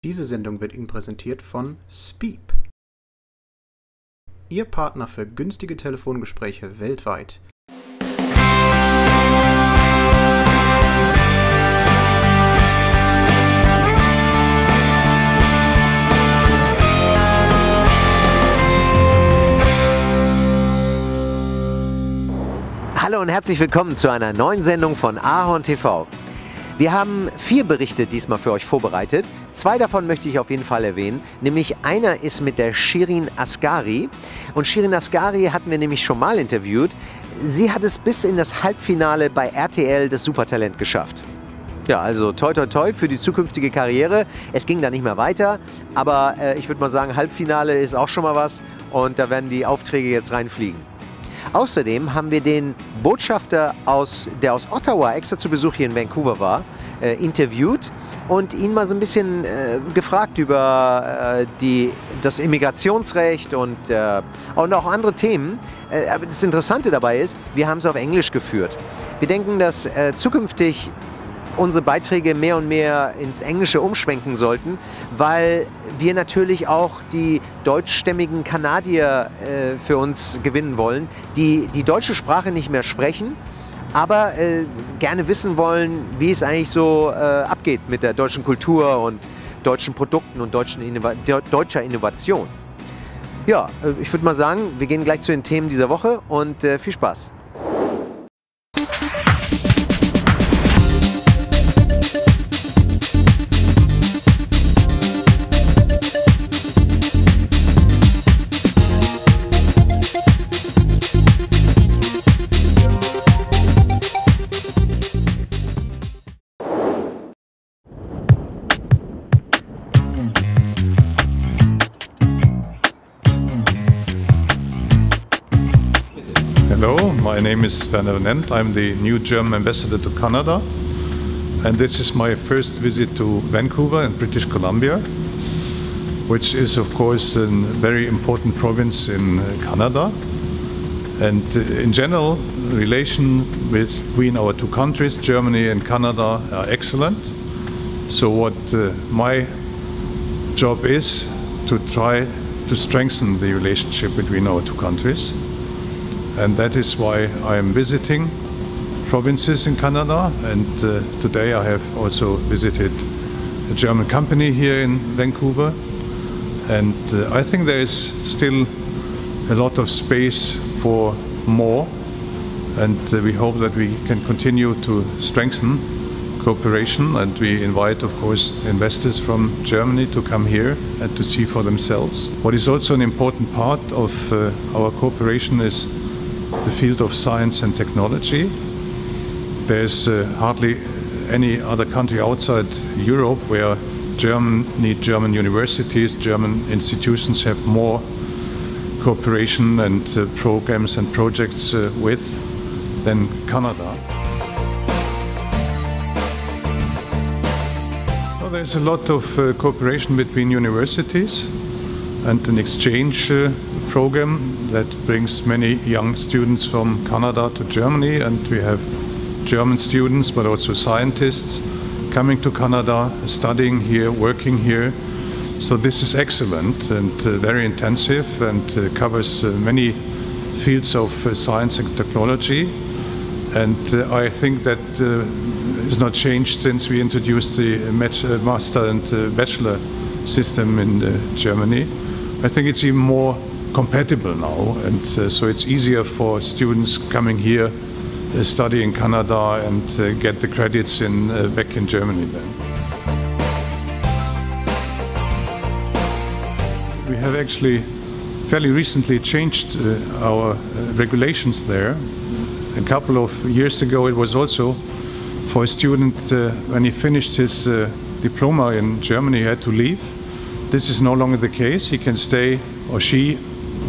Diese Sendung wird Ihnen präsentiert von Speep. Ihr Partner für günstige Telefongespräche weltweit. Hallo und herzlich willkommen zu einer neuen Sendung von AhornTV. Wir haben 4 Berichte diesmal für euch vorbereitet. 2 davon möchte ich auf jeden Fall erwähnen. Nämlich einer ist mit der Shirin Asgari. Und Shirin Asgari hatten wir nämlich schon mal interviewt. Sie hat es bis in das Halbfinale bei RTL des Supertalent geschafft. Ja, also toi toi toi für die zukünftige Karriere. Es ging da nicht mehr weiter, aber ich würde mal sagen, Halbfinale ist auch schon mal was. Und da werden die Aufträge jetzt reinfliegen. Außerdem haben wir den Botschafter, der aus Ottawa extra zu Besuch hier in Vancouver war, interviewt und ihn mal so ein bisschen gefragt über das Immigrationsrecht und auch andere Themen. Aber das Interessante dabei ist, wir haben es auf Englisch geführt. Wir denken, dass zukünftig unsere Beiträge mehr und mehr ins Englische umschwenken sollten, weil wir natürlich auch die deutschstämmigen Kanadier für uns gewinnen wollen, die die deutsche Sprache nicht mehr sprechen, aber gerne wissen wollen, wie es eigentlich so abgeht mit der deutschen Kultur und deutschen Produkten und deutscher Innovation. Ja, ich würde mal sagen, wir gehen gleich zu den Themen dieser Woche und viel Spaß. Hello, my name is Werner Wnendt. I'm the new German ambassador to Canada, and this is my first visit to Vancouver in British Columbia, which is of course a very important province in Canada. And in general, relation between our two countries, Germany and Canada, are excellent. So what my job is to try to strengthen the relationship between our two countries. And that is why I am visiting provinces in Canada, and today I have also visited a German company here in Vancouver, and I think there is still a lot of space for more, and we hope that we can continue to strengthen cooperation, and we invite of course investors from Germany to come here and to see for themselves. What is also an important part of our cooperation is the field of science and technology. There's hardly any other country outside Europe where German universities, German institutions have more cooperation and programs and projects with than Canada. Well, there's a lot of cooperation between universities and an exchange program that brings many young students from Canada to Germany, and we have German students but also scientists coming to Canada, studying here, working here. So this is excellent and very intensive, and covers many fields of science and technology. And I think that is not changed since we introduced the master and bachelor system in Germany. I think it's even more compatible now, and so it's easier for students coming here, study in Canada, and get the credits back in Germany then. We have actually fairly recently changed our regulations there. A couple of years ago it was also for a student when he finished his diploma in Germany, he had to leave. This is no longer the case. He can stay, or she,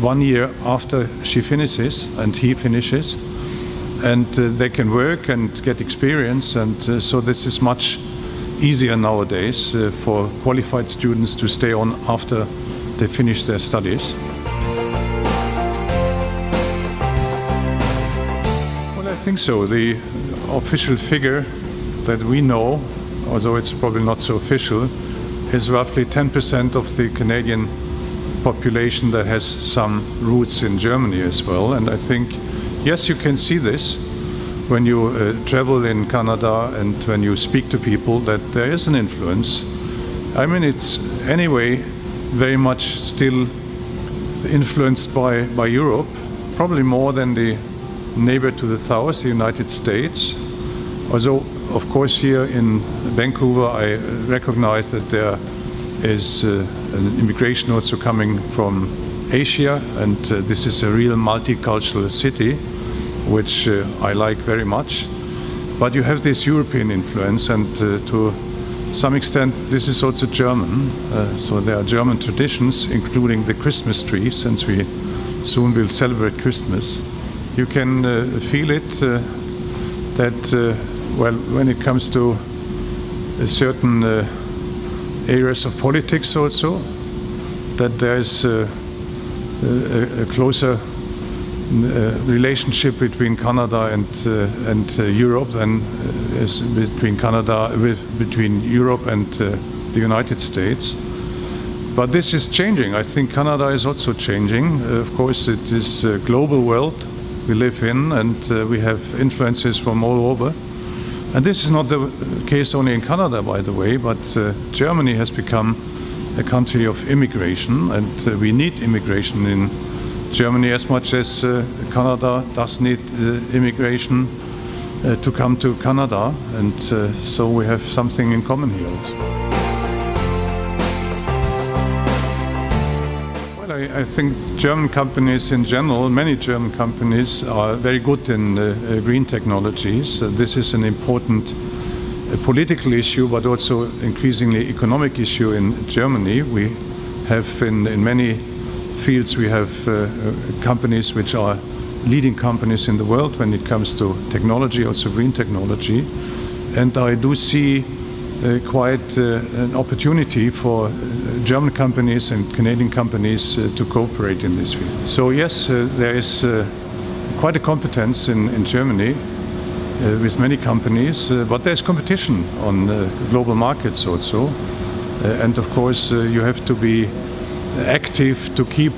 1 year after she finishes and he finishes, and they can work and get experience, and so this is much easier nowadays for qualified students to stay on after they finish their studies. Well, I think so. The official figure that we know, although it's probably not so official, is roughly 10% of the Canadian population that has some roots in Germany as well. And I think, yes, you can see this when you travel in Canada and when you speak to people, that there is an influence. I mean, it's anyway very much still influenced by Europe, probably more than the neighbor to the south, the United States. Although, of course, here in Vancouver, I recognize that there is an immigration also coming from Asia, and this is a real multicultural city, which I like very much. But you have this European influence, and to some extent this is also German. So there are German traditions, including the Christmas tree, since we soon will celebrate Christmas. You can feel it that, well, when it comes to certain areas of politics also, that there is a closer relationship between Canada and Europe than is between between Europe and the United States. But this is changing. I think Canada is also changing. Of course, it is a global world we live in, and we have influences from all over. And this is not the case only in Canada, by the way, but Germany has become a country of immigration, and we need immigration in Germany as much as Canada does need immigration to come to Canada, and so we have something in common here also. Well, I think German companies in general, many German companies are very good in green technologies. This is an important political issue, but also increasingly economic issue in Germany. We have in many fields, we have companies which are leading companies in the world when it comes to technology, also green technology. And I do see quite an opportunity for German companies and Canadian companies to cooperate in this field. So yes, there is quite a competence in Germany with many companies, but there's competition on global markets also. And of course, you have to be active to keep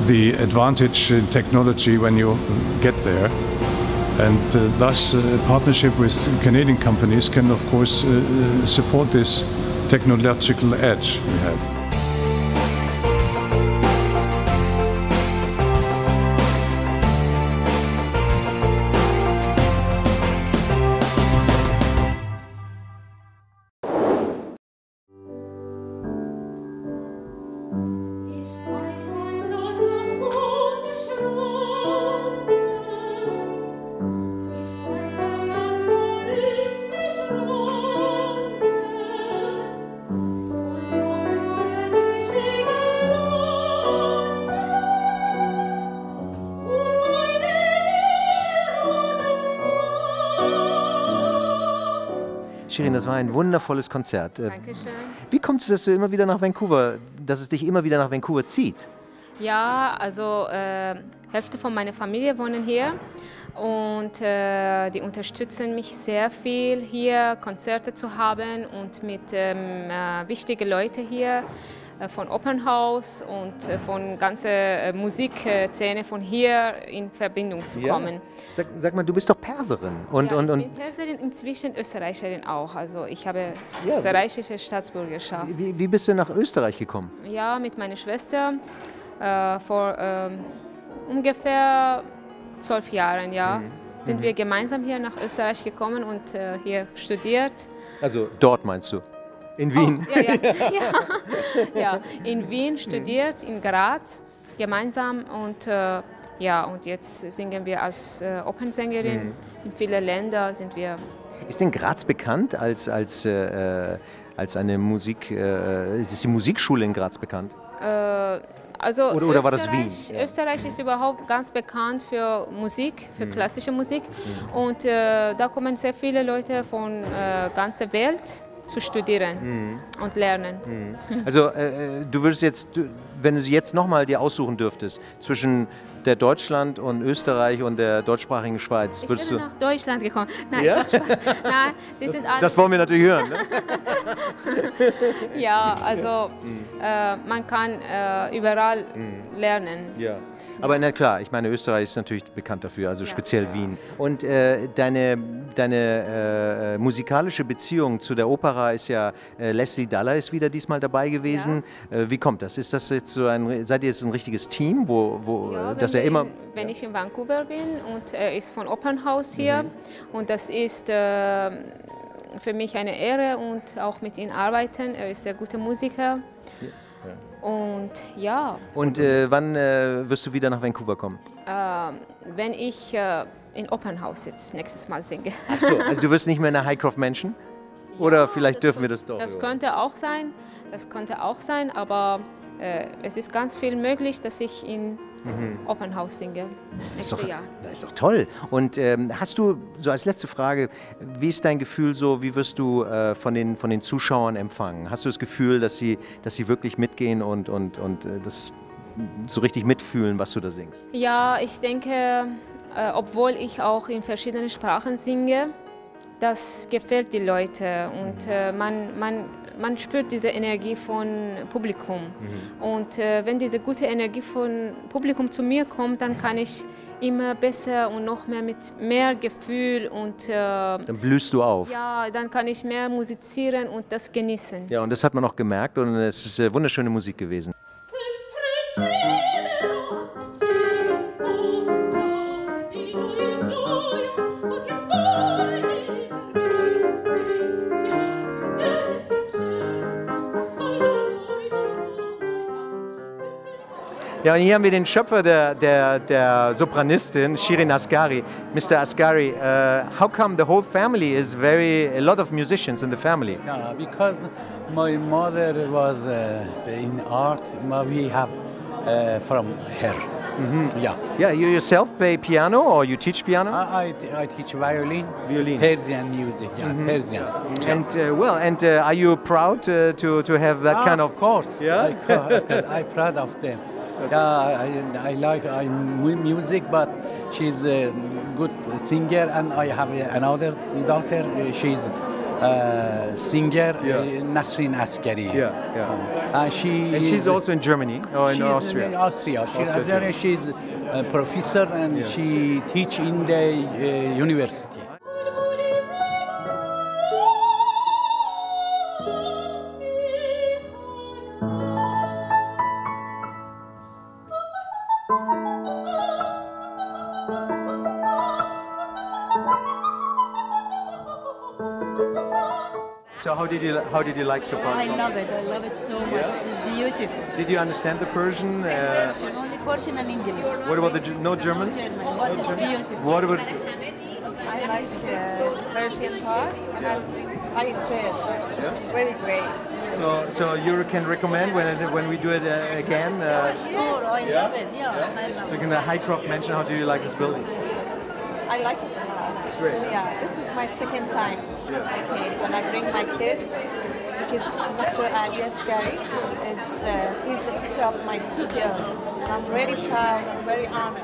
the advantage in technology when you get there. And thus a partnership with Canadian companies can of course support this technological edge we have. Shirin, das war ein wundervolles Konzert. Dankeschön. Wie kommt es, dass du immer wieder nach Vancouver, dass es dich immer wieder nach Vancouver zieht? Ja, also Hälfte von meiner Familie wohnen hier und die unterstützen mich sehr viel hier, Konzerte zu haben und mit wichtigen Leuten hier von Open House und von ganzer Musikszene von hier in Verbindung zu kommen. Sag mal, du bist doch Perserin. Ich bin Perserin, inzwischen Österreicherin auch. Also ich habe österreichische Staatsbürgerschaft. Wie bist du nach Österreich gekommen? Ja, mit meiner Schwester vor ungefähr 12 Jahren, sind wir gemeinsam hier nach Österreich gekommen und hier studiert. Also dort meinst du? In Wien? Oh, ja, in Wien studiert, in Graz, gemeinsam und und jetzt singen wir als Opernsängerin. In vielen Ländern sind wir. Ist denn Graz bekannt als eine Musik, ist die Musikschule in Graz bekannt? Also oder war das Wien? Österreich ist überhaupt ganz bekannt für Musik, für klassische Musik. Und da kommen sehr viele Leute von ganzer Welt zu studieren und lernen. Also du würdest jetzt, wenn du sie jetzt nochmal dir aussuchen dürftest, zwischen der Deutschland und Österreich und der deutschsprachigen Schweiz? Ich bin nach Deutschland gekommen. Nein, ja? Ich mach Spaß. Nein, die sind alle. Das wollen wir natürlich hören. Ne? Ja, also man kann überall lernen. Ja. Aber na klar, ich meine, Österreich ist natürlich bekannt dafür, also speziell Wien. Und deine musikalische Beziehung zu der Opera ist ja, Leslie Daller ist wieder diesmal dabei gewesen. Ja. Wie kommt das? Ist das jetzt so seid ihr jetzt ein richtiges Team, dass er immer... Wenn ich in Vancouver bin und er ist von Opernhaus hier und das ist für mich eine Ehre und auch mit ihm arbeiten. Er ist ein sehr guter Musiker. Ja. Und ja. Und wann wirst du wieder nach Vancouver kommen? Wenn ich in Opernhaus jetzt nächstes Mal singe. Ach so, also du wirst nicht mehr in der Hycroft Mansion? Oder ja, vielleicht dürfen wir das doch? Das könnte auch sein, aber es ist ganz viel möglich, dass ich in Opernhaus singe. Das ist doch toll. Und hast du, so als letzte Frage, wie ist dein Gefühl so, wie wirst du von den Zuschauern empfangen? Hast du das Gefühl, dass sie wirklich mitgehen und das so richtig mitfühlen, was du da singst? Ja, ich denke, obwohl ich auch in verschiedenen Sprachen singe, das gefällt die Leute und man spürt diese Energie von Publikum. Und wenn diese gute Energie von Publikum zu mir kommt, dann kann ich immer besser und noch mehr mit mehr Gefühl und... dann blühst du auf. Ja, dann kann ich mehr musizieren und das genießen. Ja, und das hat man auch gemerkt und es ist wunderschöne Musik gewesen. Ja, und hier haben wir den Schöpfer der Sopranistin, Shirin Asgari. Mr. Asgari, how come the whole family is a lot of musicians in the family? Yeah, because my mother was in art, we have from her. Yeah. Yeah, you yourself play piano or you teach piano? I teach violin, Persian music, Persian. And are you proud to have that kind of... Of course, yeah? I'm proud of them. Yeah, I like music, but she's a good singer, and I have another daughter. She's a singer, Nasrin Asgari. And she's also in Germany or in Austria. In Austria. She's a professor and she teaches in the university. So how did you like Soprano? I love it so much. It's beautiful. Did you understand the Persian? Only Persian and English. What about no German? German, but it's beautiful. What about... I like Persian part and I enjoy it. It's very great. So you can recommend when we do it again? Sure, I love it. Yeah, I love so in the Hycroft Mansion, how do you like this building? I like it a lot. It's great. Yeah, this is my second time I came. When I bring my kids, because Mr. Asgari he's the teacher of my 2 girls. And I'm very proud, I'm very honored.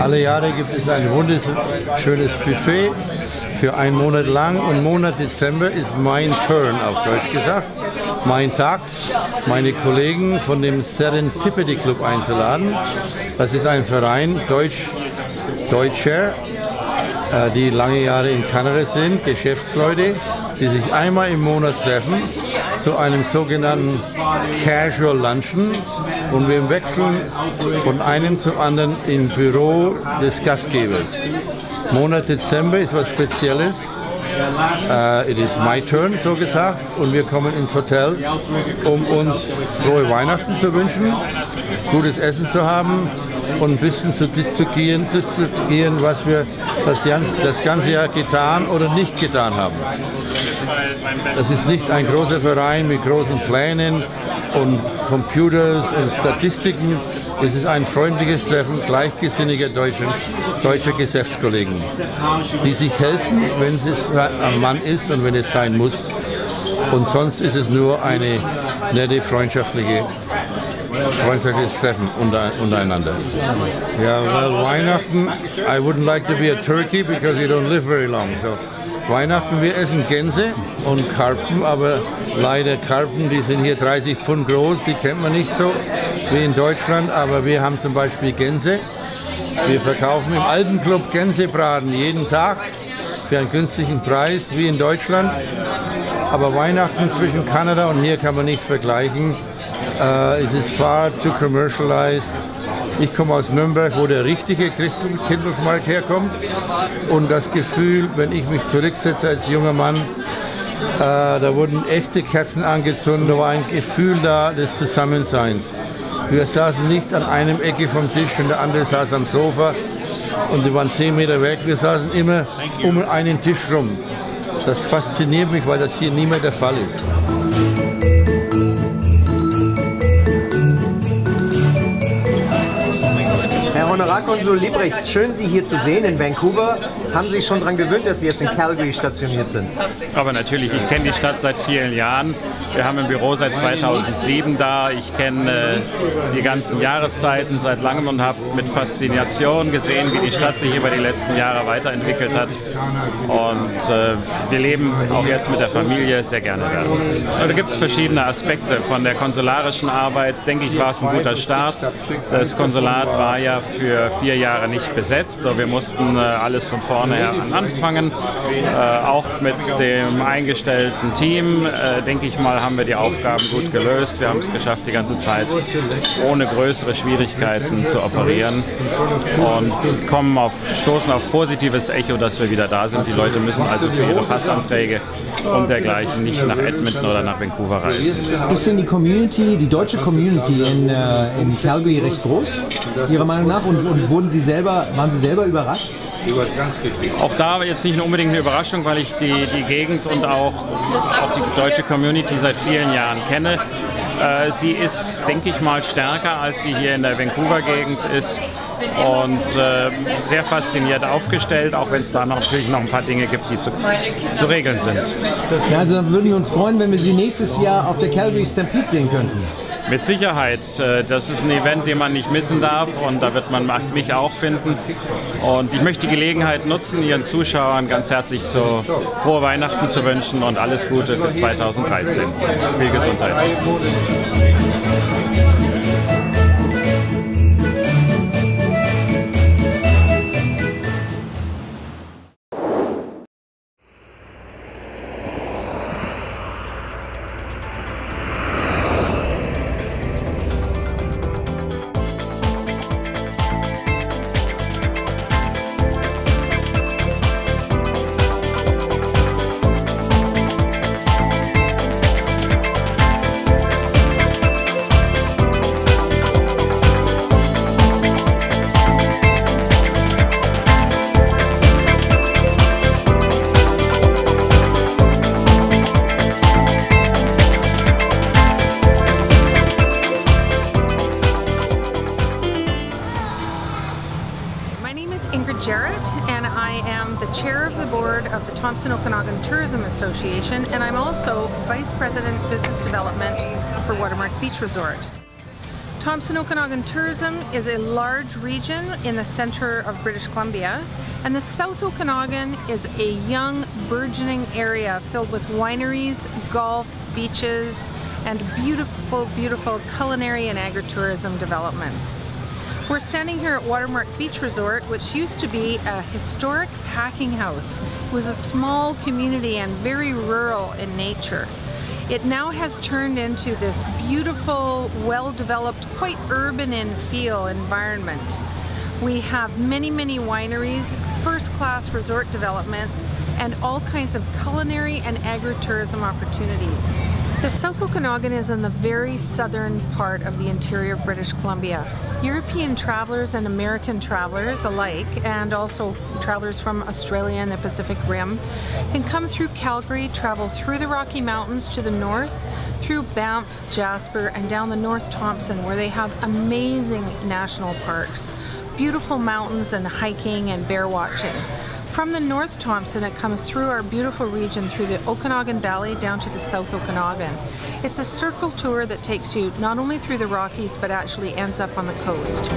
Alle Jahre gibt es ein wunderschönes Buffet für einen Monat lang und Monat Dezember ist mein Turn, auf Deutsch gesagt, mein Tag, meine Kollegen von dem Serendipity Club einzuladen. Das ist ein Verein Deutscher, die lange Jahre in Kanada sind, Geschäftsleute, die sich einmal im Monat treffen zu einem sogenannten Casual Lunchen und wir wechseln von einem zum anderen im Büro des Gastgebers. Monat Dezember ist was Spezielles. it is my turn, so gesagt, und wir kommen ins Hotel, um uns frohe Weihnachten zu wünschen, gutes Essen zu haben und ein bisschen zu diskutieren, was wir das ganze Jahr getan oder nicht getan haben. Das ist nicht ein großer Verein mit großen Plänen und Computers und Statistiken. Es ist ein freundliches Treffen gleichgesinniger deutscher Geschäftskollegen, die sich helfen, wenn es am Mann ist und wenn es sein muss. Und sonst ist es nur eine nette, freundschaftliches Treffen untereinander. Ja, well, Weihnachten, I wouldn't like to be a turkey because you don't live very long. So, Weihnachten, wir essen Gänse und Karpfen, aber leider Karpfen, die sind hier 30 Pfund groß, die kennt man nicht so wie in Deutschland, aber wir haben zum Beispiel Gänse. Wir verkaufen im alten Club Gänsebraten jeden Tag für einen günstigen Preis wie in Deutschland. Aber Weihnachten zwischen Kanada und hier kann man nicht vergleichen. Es ist far zu commercialized. Ich komme aus Nürnberg, wo der richtige Kindelsmarkt herkommt. Und das Gefühl, wenn ich mich zurücksetze als junger Mann, da wurden echte Kerzen angezündet, da war ein Gefühl da des Zusammenseins. Wir saßen nicht an einem Ecke vom Tisch und der andere saß am Sofa und die waren 10 Meter weg. Wir saßen immer um einen Tisch rum. Das fasziniert mich, weil das hier nie mehr der Fall ist. Herr Honorarkonsul Liebrecht, schön Sie hier zu sehen in Vancouver. Haben Sie sich schon daran gewöhnt, dass Sie jetzt in Calgary stationiert sind? Aber natürlich, ich kenne die Stadt seit vielen Jahren. Wir haben ein Büro seit 2007 da. Ich kenne die ganzen Jahreszeiten seit langem und habe mit Faszination gesehen, wie die Stadt sich über die letzten Jahre weiterentwickelt hat. Und wir leben auch jetzt mit der Familie sehr gerne da. Da gibt es verschiedene Aspekte. Von der konsularischen Arbeit, denke ich, war es ein guter Start. Das Konsulat war ja für 4 Jahre nicht besetzt. So, wir mussten alles von vorne her anfangen. Auch mit dem eingestellten Team, denke ich mal, haben wir die Aufgaben gut gelöst. Wir haben es geschafft, die ganze Zeit ohne größere Schwierigkeiten zu operieren und stoßen auf positives Echo, dass wir wieder da sind. Die Leute müssen also für ihre Passanträge und dergleichen nicht nach Edmonton oder nach Vancouver reisen. Ist denn die Community, die deutsche Community in Calgary recht groß, Ihrer Meinung nach? Und waren Sie selber überrascht? Auch da jetzt nicht unbedingt eine Überraschung, weil ich die Gegend und auch die deutsche Community seit vielen Jahren kenne. Sie ist, denke ich mal, stärker, als sie hier in der Vancouver-Gegend ist und sehr fasziniert aufgestellt, auch wenn es da natürlich noch ein paar Dinge gibt, die zu regeln sind. Ja, also dann würden wir uns freuen, wenn wir Sie nächstes Jahr auf der Calgary Stampede sehen könnten. Mit Sicherheit. Das ist ein Event, den man nicht missen darf und da wird man mich auch finden. Und ich möchte die Gelegenheit nutzen, Ihren Zuschauern ganz herzlich frohe Weihnachten zu wünschen und alles Gute für 2013. Viel Gesundheit. And I am the chair of the board of the Thompson Okanagan Tourism Association, and I'm also Vice President Business Development for Watermark Beach Resort. Thompson Okanagan Tourism is a large region in the center of British Columbia, and the South Okanagan is a young, burgeoning area filled with wineries, golf, beaches, and beautiful, beautiful culinary and agritourism developments. We're standing here at Watermark Beach Resort, which used to be a historic packing house. It was a small community and very rural in nature. It now has turned into this beautiful, well-developed, quite urban in feel environment. We have many, many wineries, first-class resort developments, and all kinds of culinary and agritourism opportunities. The South Okanagan is in the very southern part of the interior of British Columbia. European travelers and American travelers alike, and also travelers from Australia and the Pacific Rim, can come through Calgary, travel through the Rocky Mountains to the north, through Banff, Jasper, and down the North Thompson, where they have amazing national parks, beautiful mountains and hiking and bear watching. From the North Thompson, it comes through our beautiful region through the Okanagan Valley down to the South Okanagan. It's a circle tour that takes you not only through the Rockies, but actually ends up on the coast.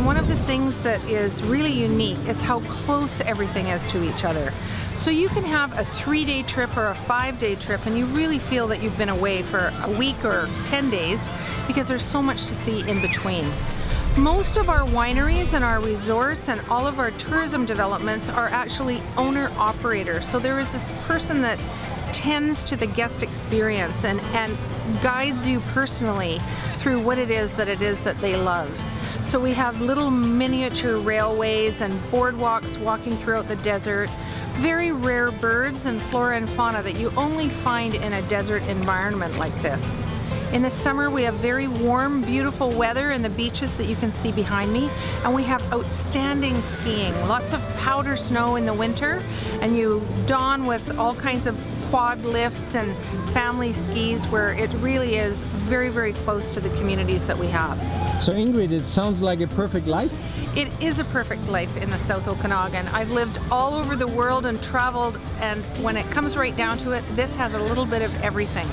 One of the things that is really unique is how close everything is to each other. So you can have a 3-day trip or a 5-day trip and you really feel that you've been away for a week or 10 days because there's so much to see in between. Most of our wineries and our resorts and all of our tourism developments are actually owner-operator. So there is this person that tends to the guest experience and guides you personally through what it is that they love. So we have little miniature railways and boardwalks walking throughout the desert, very rare birds and flora and fauna that you only find in a desert environment like this. In the summer we have very warm, beautiful weather in the beaches that you can see behind me, and we have outstanding skiing, lots of powder snow in the winter, and you don with all kinds of quad lifts and family skis where it really is very, very close to the communities that we have. So Ingrid, it sounds like a perfect life? It is a perfect life in the South Okanagan. I've lived all over the world and traveled, and when it comes right down to it, this has a little bit of everything.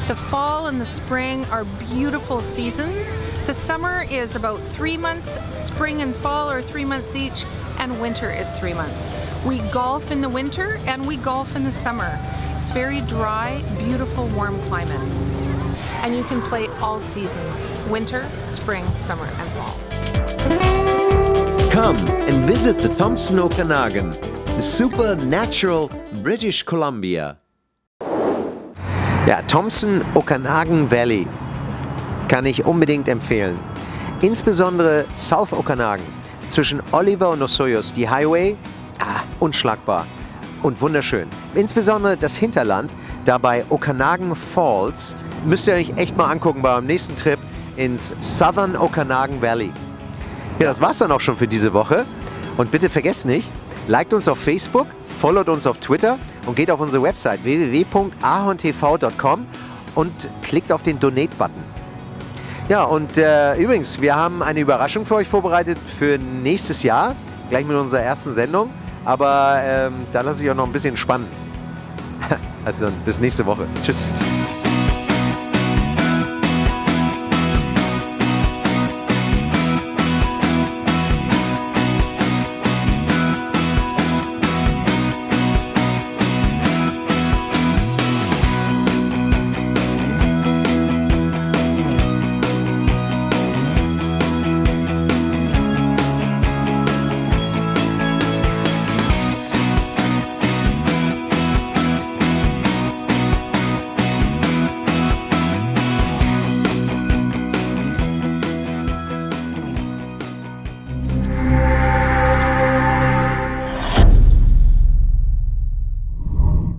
The fall and the spring are beautiful seasons. The summer is about 3 months, spring and fall are 3 months each, and winter is 3 months. We golf in the winter and we golf in the summer. It's very dry, beautiful, warm climate. And you can play all seasons, winter, spring, summer, and fall. Come and visit the Thompson Okanagan, the supernatural British Columbia. Ja, Thompson Okanagan Valley kann ich unbedingt empfehlen. Insbesondere South Okanagan, zwischen Oliver und Osoyoos, die Highway, unschlagbar und wunderschön. Insbesondere das Hinterland, da bei Okanagan Falls, müsst ihr euch echt mal angucken bei eurem nächsten Trip ins Southern Okanagan Valley. Ja, das war's dann auch schon für diese Woche. Und bitte vergesst nicht, liked uns auf Facebook, followt uns auf Twitter und geht auf unsere Website www.ahontv.com und klickt auf den Donate-Button. Ja, und übrigens, wir haben eine Überraschung für euch vorbereitet für nächstes Jahr, gleich mit unserer ersten Sendung. Aber da lasse ich auch noch ein bisschen spannen. Also dann bis nächste Woche. Tschüss.